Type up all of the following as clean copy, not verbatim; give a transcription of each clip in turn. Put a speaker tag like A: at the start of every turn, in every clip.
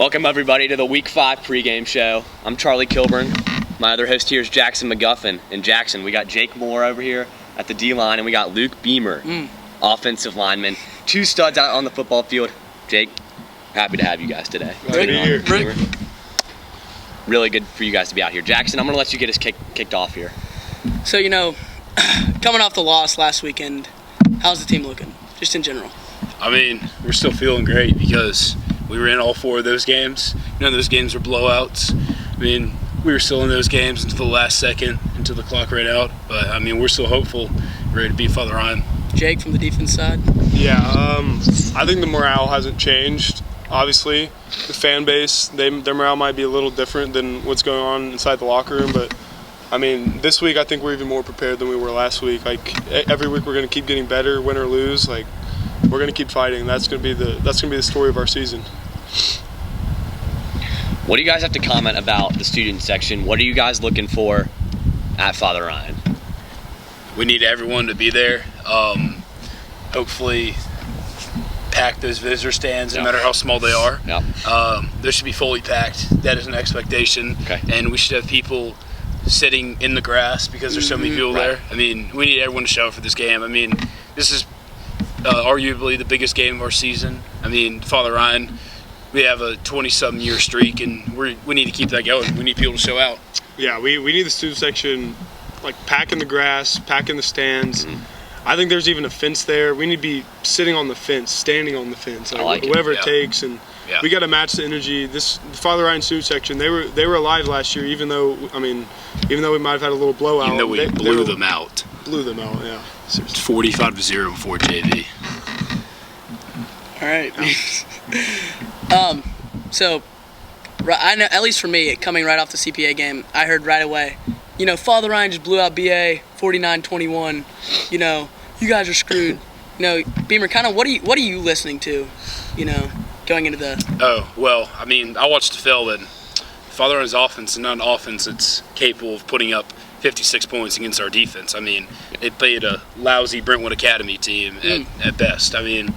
A: Welcome everybody to the Week 5 pregame show. I'm Charlie Kilburn. My other host here is Jackson McGuffin. And Jackson, we got Jake Moore over here at the D-line, and we got Luke Beamer, offensive lineman. Two studs out on the football field. Jake, happy to have you guys today.
B: Good to be here.
A: Really good for you guys to be out here. Jackson, I'm going to let you get us kicked off here.
B: So, coming off the loss last weekend, how's the team looking, just in general?
C: I mean, we're still feeling great because we were in all four of those games. None of those games were blowouts. I mean, we were still in those games until the last second, until the clock ran out. But, I mean, we're still hopeful, ready to beat Father Ryan.
B: Jake, from the defense side?
D: Yeah, I think the morale hasn't changed, obviously. The fan base, their morale might be a little different than what's going on inside the locker room. But, I mean, this week I think we're even more prepared than we were last week. Like, every week we're going to keep getting better, win or lose. Like, we're going to keep fighting. That's going to be the story of our season.
A: What do you guys have to comment about the student section? What are you guys looking for at Father Ryan?
C: We need everyone to be there. Hopefully pack those visitor stands, no matter how small they are. They should be fully packed. That is an expectation.
A: Okay.
C: And we should have people sitting in the grass because there's so many people there. I mean, we need everyone to show up for this game. I mean, this is arguably the biggest game of our season. I mean, Father Ryan, we have a 20-something year streak, and we need to keep that going. We need people to show out.
D: Yeah, we need the student section, like, packing the grass, packing the stands. I think there's even a fence there. We need to be sitting on the fence, standing on the fence, whatever it takes. And we got to match the energy. This Father Ryan student section, they were alive last year, even though we might have had a little blowout.
C: Even though we blew them out.
D: Blew them out, yeah.
C: It's 45-0 before JV.
B: All right. So, I know, at least for me, coming right off the CPA game, I heard right away, Father Ryan just blew out BA 49-21. You guys are screwed. Beamer, kind of what are you listening to, going into the...
C: Oh, well, I mean, I watched the film, and Father Ryan's offense is not an offense that's capable of putting up 56 points against our defense. I mean, they played a lousy Brentwood Academy team at best. I mean,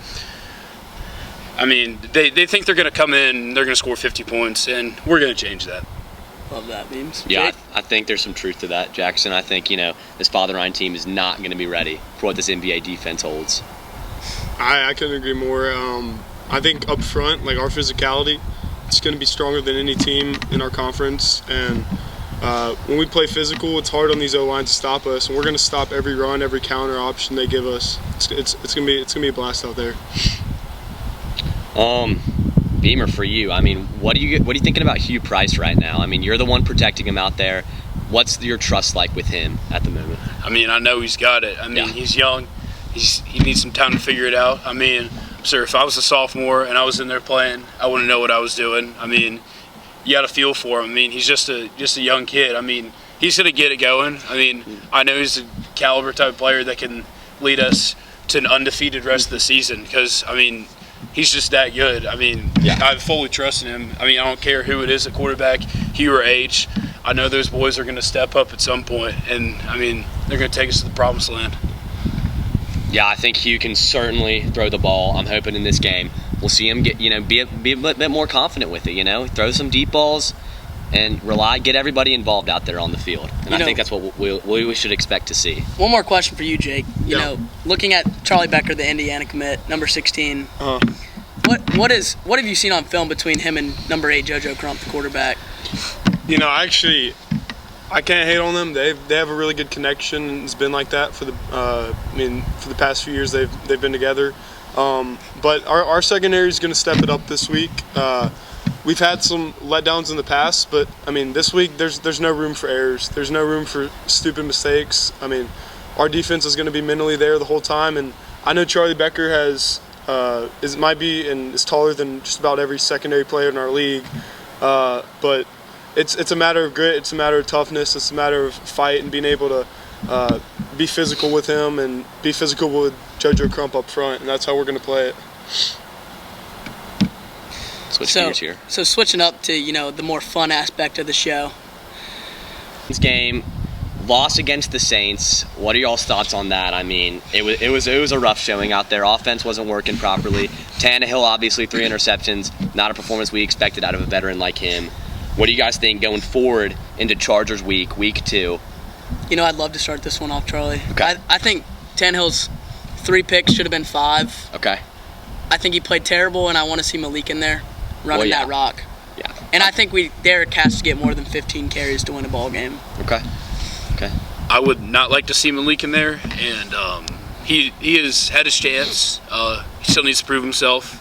C: they think they're going to come in and they're going to score 50 points, and we're going to change that.
B: Love that, Beams.
A: Yeah, I think there's some truth to that, Jackson. I think, this Father Ryan team is not going to be ready for what this MBA defense holds.
D: I couldn't agree more. I think up front, like, our physicality, it's going to be stronger than any team in our conference. And when we play physical, it's hard on these O-lines to stop us, and we're going to stop every run, every counter option they give us. It's going to be a blast out there.
A: Beamer, for you, what are you thinking about Hugh Price right now? You're the one protecting him out there. What's your trust like with him at the moment?
C: I know he's got it. He's young. He needs some time to figure it out. Sir, if I was a sophomore and I was in there playing, I wouldn't know what I was doing. You got to feel for him. He's just a young kid. He's going to get it going. I know he's a caliber type player that can lead us to an undefeated rest of the season because, he's just that good. I fully trust in him. I don't care who it is at quarterback, Hugh or H. I know those boys are going to step up at some point, and, they're going to take us to the promised land.
A: Yeah, I think Hugh can certainly throw the ball. I'm hoping in this game we'll see him get, be a bit more confident with it, throw some deep balls and get everybody involved out there on the field. And I think that's what we should expect to see.
B: One more question for you, Jake. Looking at Charlie Becker, the Indiana commit, number 16, what have you seen on film between him and number 8, JoJo Crump, the quarterback?
D: I can't hate on them. They have a really good connection, and it's been like that for the past few years they've been together. But our secondary is going to step it up this week. We've had some letdowns in the past, but this week there's no room for errors. There's no room for stupid mistakes. Our defense is going to be mentally there the whole time, and I know Charlie Becker is taller than just about every secondary player in our league. But it's a matter of grit. It's a matter of toughness. It's a matter of fight and being able to be physical with him and be physical with JoJo Crump up front, and that's how we're going to play it.
A: Switch gears here.
B: So switching up to the more fun aspect of the show.
A: This game, loss against the Saints. What are y'all's thoughts on that? I mean, it was a rough showing out there. Offense wasn't working properly. Tannehill, obviously 3 interceptions. Not a performance we expected out of a veteran like him. What do you guys think going forward into Chargers week 2?
B: You know, I'd love to start this one off, Charlie.
A: Okay.
B: I think Tannehill's 3 picks should have been 5.
A: Okay.
B: I think he played terrible, and I want to see Malik in there running that rock.
A: Yeah.
B: And I think Derek has to get more than 15 carries to win a ball game.
A: Okay.
C: I would not like to see Malik in there, and he has had his chance. He still needs to prove himself.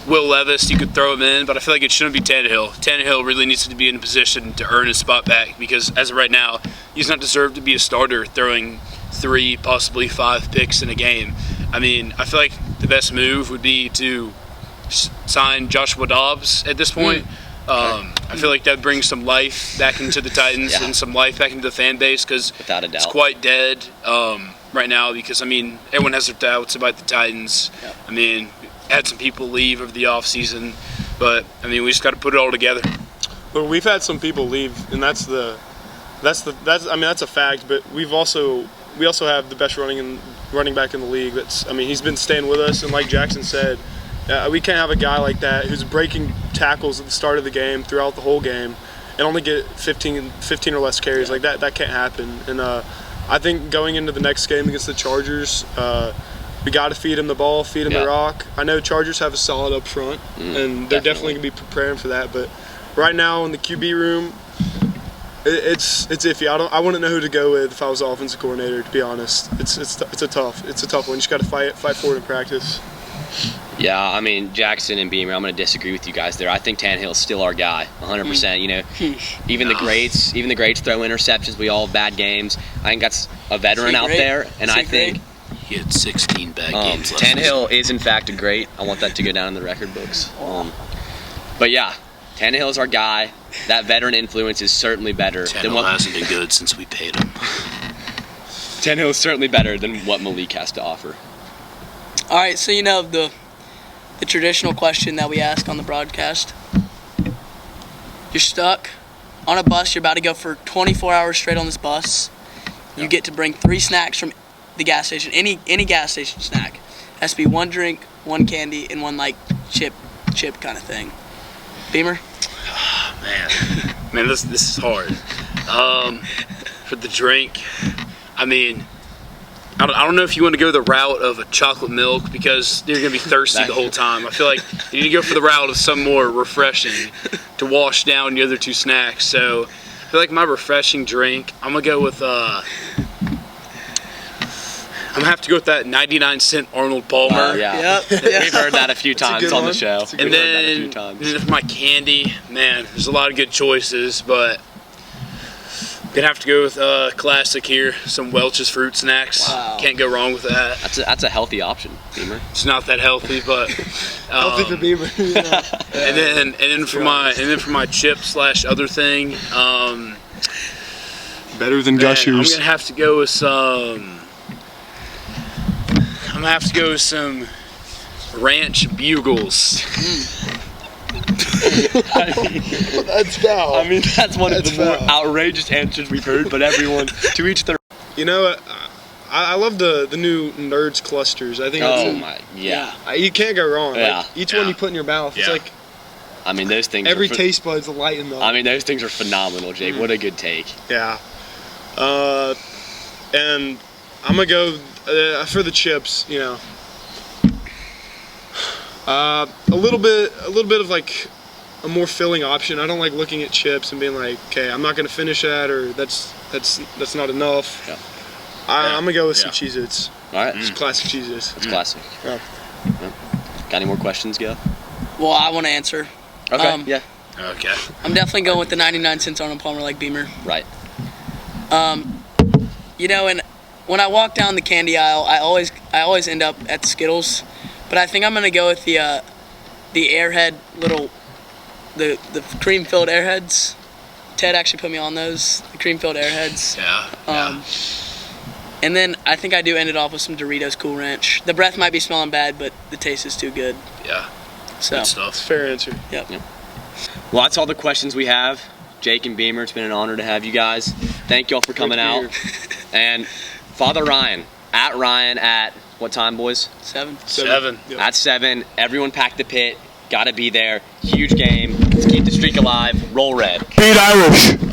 C: Will Levis, you could throw him in, but I feel like it shouldn't be Tannehill. Tannehill really needs to be in a position to earn his spot back, because as of right now, he's not deserved to be a starter throwing 3, possibly 5 picks in a game. I mean, I feel like the best move would be to sign Joshua Dobbs at this point. I feel like that brings some life back into the Titans and some life back into the fan base, because
A: it's
C: quite dead right now, because, I mean, everyone has their doubts about the Titans.
A: Yep.
C: I mean, had some people leave over the offseason, but, I mean, we just got to put it all together.
D: But we've had some people leave, and that's a fact, but we also have the best running back in the league. He's been staying with us, and like Jackson said, we can't have a guy like that who's breaking tackles at the start of the game throughout the whole game and only get 15 or less carries. Like that can't happen. And I think going into the next game against the Chargers, we got to feed him the ball, feed him the rock. I know Chargers have a solid up front, and they're definitely going to be preparing for that. But right now in the QB room, it's iffy. I wouldn't know who to go with if I was the offensive coordinator, to be honest. It's a tough one. You just got to fight for it in practice.
A: Yeah, I mean, Jackson and Beamer, I'm going to disagree with you guys there. I think Tannehill's still our guy, 100%. You know, even the greats throw interceptions. We all have bad games. I think that's a veteran out there, and I think
C: he had 16 bad games last
A: Tannehill is, in fact, a great. I want that to go down in the record books. But yeah, Tannehill's our guy. That veteran influence is certainly better than what
C: hasn't been good since we paid him.
A: Tannehill is certainly better than what Malik has to offer.
B: All right, so you know the traditional question that we ask on the broadcast. You're stuck on a bus. You're about to go for 24 hours straight on this bus. You get to bring 3 snacks from the gas station, any gas station snack. Has to be 1 drink, 1 candy, and 1 like chip kind of thing. Beamer?
C: Man, this is hard. For the drink, I mean, I don't know if you want to go the route of a chocolate milk, because you're going to be thirsty the whole time. I feel like you need to go for the route of some more refreshing to wash down the other 2 snacks. So I feel like my refreshing drink, I'm going to go with I'm going to have to go with that 99-cent Arnold Palmer.
A: Yeah.
B: Yep.
A: We've heard that a few times on the show.
C: And then for my candy, man, there's a lot of good choices, but I'm going to have to go with classic here, some Welch's fruit snacks.
B: Wow.
C: Can't go wrong with that.
A: That's a healthy option, Beamer.
C: It's not that healthy, but
D: Healthy for Beamer.
C: and then for my chip / other thing,
D: Better than
C: I'm
D: Gushers.
C: gonna have to go with some ranch bugles.
A: I mean, that's one of the more outrageous answers we've heard, but everyone, to each their.
D: You know, I love the new Nerds clusters. I think you can't go wrong.
A: Yeah.
D: Like, each one you put in your mouth, it's like
A: I mean, those things.
D: every taste bud's lighting up.
A: I mean, those things are phenomenal, Jake. What a good take.
D: Yeah. And I'm gonna go for the chips. You know, a little bit of like a more filling option. I don't like looking at chips and being like, okay, I'm not gonna finish that, or that's not enough.
A: Yeah.
D: I'm gonna go with some Cheez-Its.
A: All right.
D: Some classic Cheez-Its.
A: That's classic.
D: Yeah.
A: Got any more questions, Go?
B: Well, I want to answer.
A: Okay. Yeah.
C: Okay.
B: I'm definitely going with the 99 cents Arnold Palmer like Beamer.
A: Right.
B: You know, and when I walk down the candy aisle, I always end up at the Skittles, but I think I'm gonna go with the Airhead the cream-filled Airheads. Ted actually put me on those, the cream-filled Airheads.
C: Yeah.
B: And then I think I do end it off with some Doritos Cool Ranch. The breath might be smelling bad, but the taste is too good.
C: Yeah.
B: So.
C: Good stuff.
D: Fair answer.
B: Yep.
A: Well, that's all the questions we have. Jake and Beamer, it's been an honor to have you guys. Thank y'all for coming out. And Father Ryan at what time, boys?
B: 7.
C: 7.
D: Yep.
A: At 7. Everyone pack the pit. Got to be there. Huge game. Let's keep the streak alive. Roll red.
E: Beat Irish.